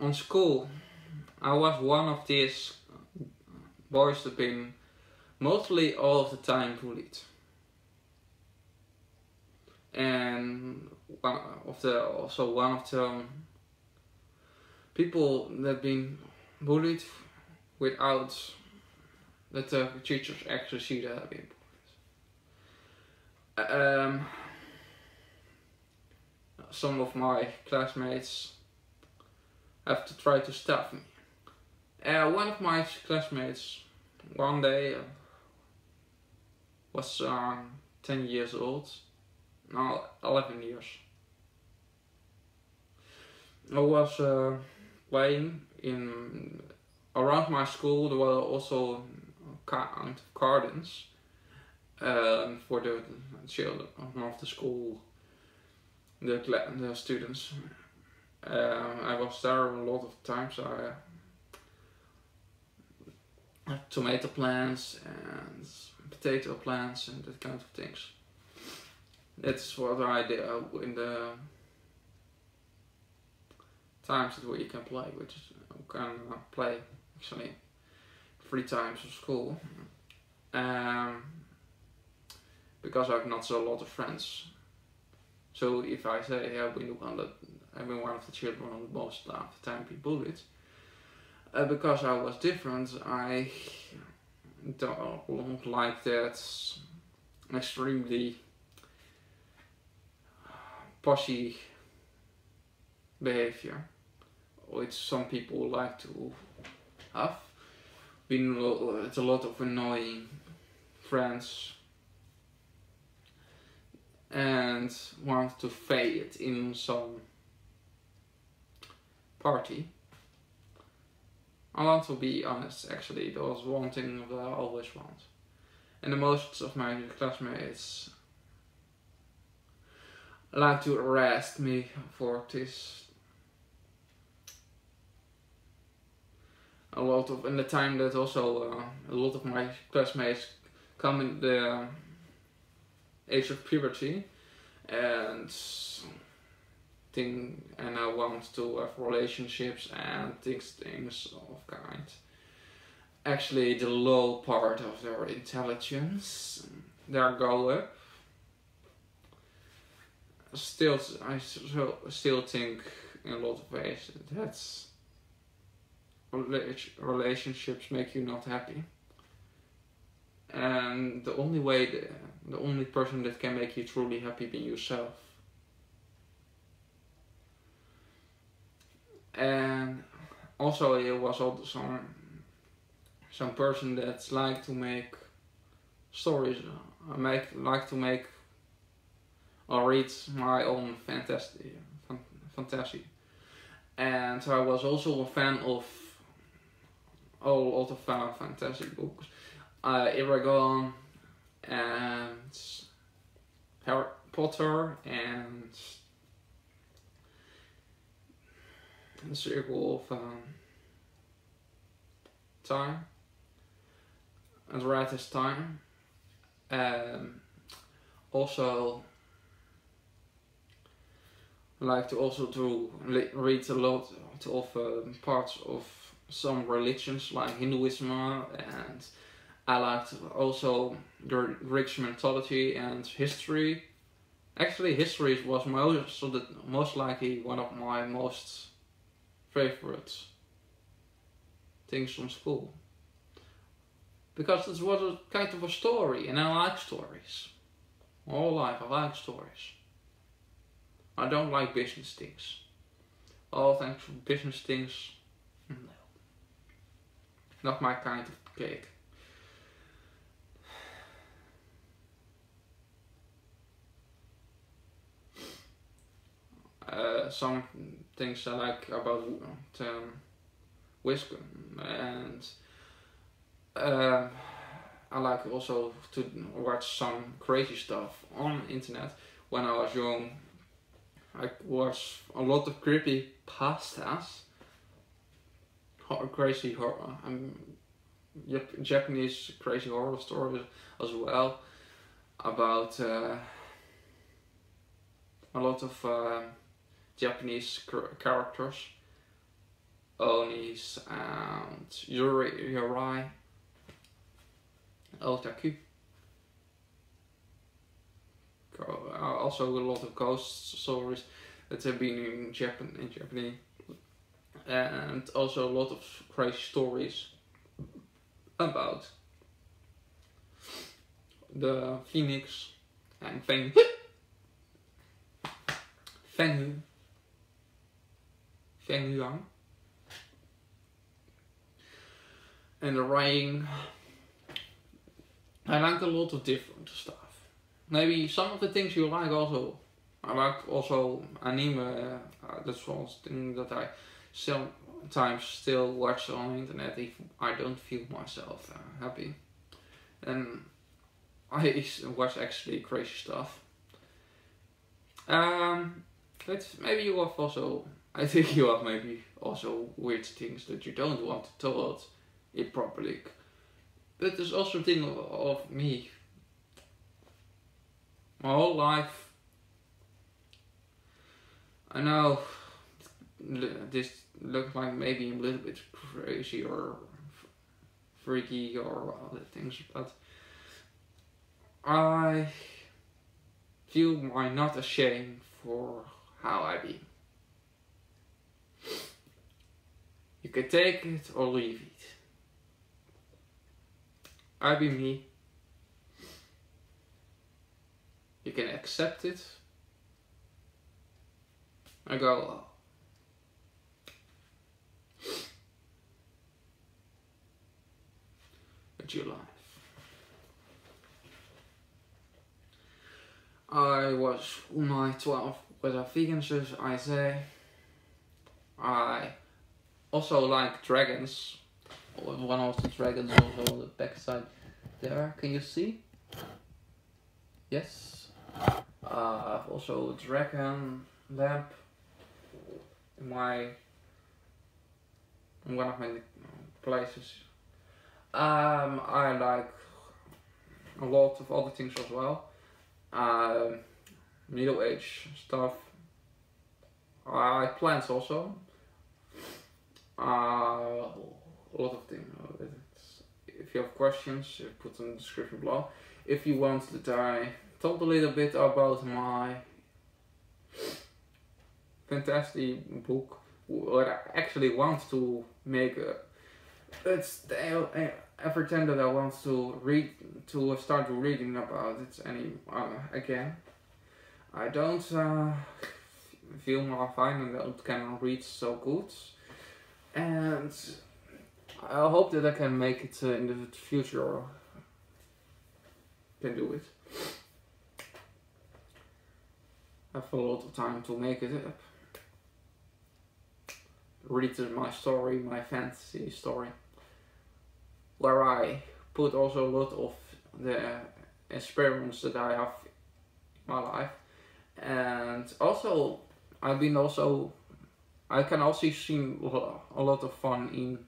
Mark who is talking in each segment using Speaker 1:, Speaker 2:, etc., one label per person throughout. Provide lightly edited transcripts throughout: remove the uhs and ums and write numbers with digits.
Speaker 1: on school, I was one of these boys that been mostly all of the time bullied. And one of the people that been bullied without that the teachers actually see that I've been bullied. Some of my classmates have to try to stop me. One of my classmates one day was 10 years old, no, 11 years. I was playing in around my school. There were also kind of gardens for the children of the school, the students. I was there a lot of times. I had tomato plants and potato plants and that kind of things. That's what I did in the times that we can play, which is play actually 3 times of school. Because I have not so lot of friends. So if I say I've been one of the children most of the time be bullied, because I was different, I don't like that extremely possy behavior, which some people like to have. It's a lot of annoying friends and want to fade in some party. I want to be honest, actually, that was one thing that I always want. And the most of my classmates like to arrest me for this. In the time that also a lot of my classmates come in the age of puberty and I want to have relationships and things of kind. Actually, the low part of their intelligence, their go up. I still think in a lot of ways that's relationships make you not happy. And the only person that can make you truly happy be yourself. And also there was also some person that like to make stories. Like to make or read my own fantasy. And I was also a fan of a lot of fantasy books. Eragon and Harry Potter and the Circle of Time and the Rightest Time. Also like to read a lot of parts of some religions like Hinduism, and I liked also the Greek mythology and history. Actually, history was most likely one of my most favorite things from school, because it was a kind of a story, and I like stories. All life I like stories. I don't like business things. All thanks for business things, no. Not my kind of cake. Some things I like about wisdom, and I like also to watch some crazy stuff on the internet. When I was young, I watched a lot of creepy pastas, crazy horror, Japanese crazy horror stories as well, about a lot of Japanese characters Onis, and Uri, Otaku. Also a lot of ghost stories that have been in Japanese, and also a lot of crazy stories about the phoenix and Feng Yuan, and the writing. I like a lot of different stuff. Maybe some of the things you like also. I like also anime. That's one thing that I sometimes still watch on the internet if I don't feel myself happy. And I watch actually crazy stuff. But maybe you have also, I think you have maybe also weird things that you don't want to tell it properly. But there's also a thing of me. My whole life, I know this looks like maybe a little bit crazy or freaky or other things, but I feel I'm not ashamed for how I be. You can take it or leave it. I be me. You can accept it. I go with your life. I was my 12 with a vegan, I say. I also like dragons. One of the dragons also on the back side there. Can you see? Yes. I've also a dragon lamp in one of my places. I like a lot of other things as well. Middle age stuff. I like plants also. A lot of things. If you have questions, put them in the description below. If you want that I talk a little bit about my fantastic book, what I actually want to make it's every time that I want to start reading about it again. I don't feel more fine and I can read so good, and I hope that I can make it in the future. Can do it. I have a lot of time to make it up. Read my story, my fantasy story, where I put also a lot of the experiments that I have in my life, and also I can also see a lot of fun in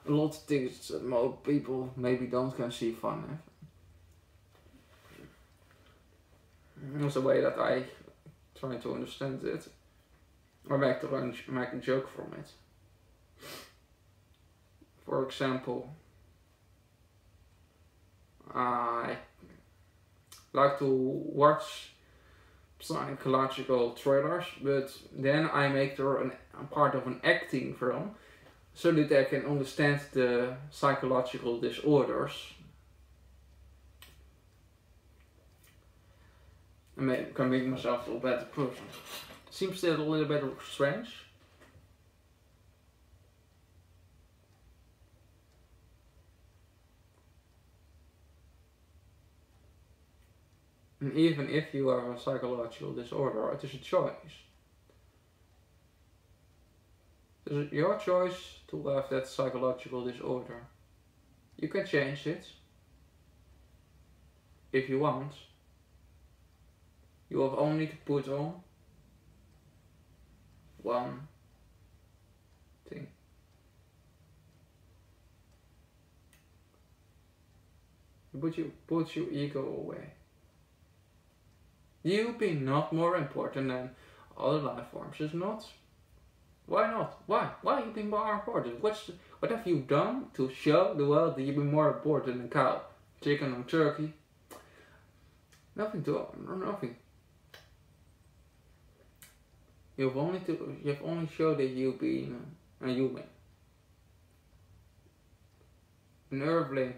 Speaker 1: a lot of things that most people maybe don't can see fun in. There's a way that I try to understand it, or make a joke from it. For example, I like to watch psychological thrillers, but then I make them a part of an acting film, so that I can understand the psychological disorders. And can make myself a better person. Seems that a little bit strange. And even if you have a psychological disorder, it is a choice. It is your choice to have that psychological disorder. You can change it if you want. You have only to put on one thing. You put your ego away. You be not more important than other life forms. It's not. Why not? Why? Why you be more important? What have you done to show the world that you be more important than cow, chicken, or turkey? Nothing. Nothing. You've only showed that you be a human, an earthling,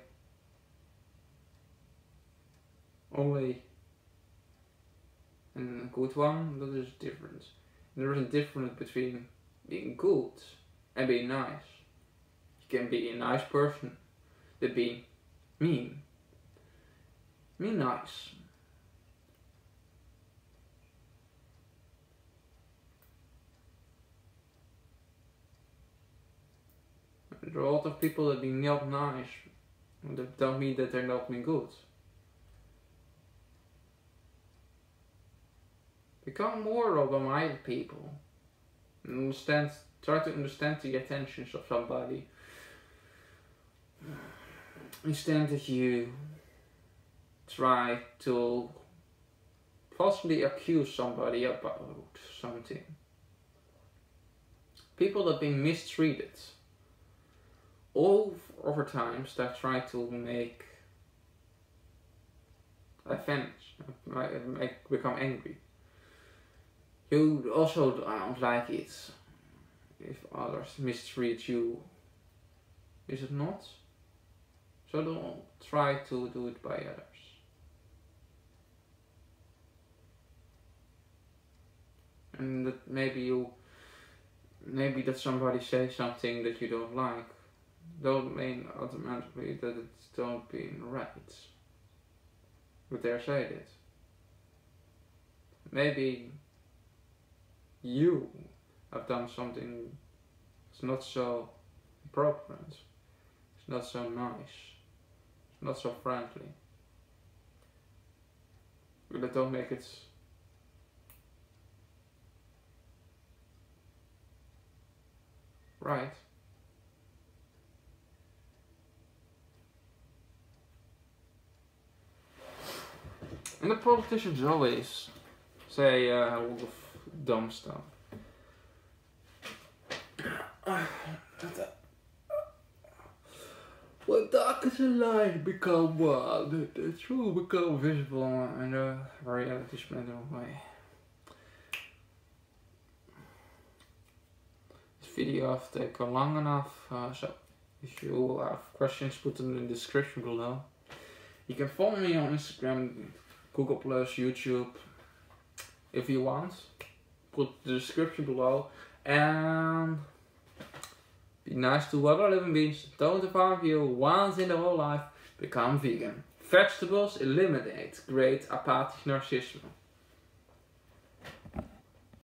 Speaker 1: only, and a good one. That is different. There is a difference between being good and being nice. You can be a nice person, but being mean. Mean nice. There are a lot of people that be not nice. That don't mean that they're not being good. Become more open-minded people. Try to understand the intentions of somebody. Instead that you try to falsely accuse somebody about something. People that have been mistreated. All over times that try to make become angry. You also don't like it if others mistreat you, is it not? So don't try to do it by others. And that maybe that somebody says something that you don't like, don't mean automatically that it's don't being right. But they're saying it. Maybe you have done something that's not so appropriate, it's not so nice, it's not so friendly. But that don't make it right. And the politicians always say a lot of dumb stuff. When darkness and light become one, the truth become visible in a reality splendid way. This video has taken long enough, so if you have questions, put them in the description below. You can follow me on Instagram, Google+, YouTube, if you want. Put the description below. And be nice to other living beings. Don't harm you once in the whole life. Become vegan. Vegetables eliminate great apathic narcissism.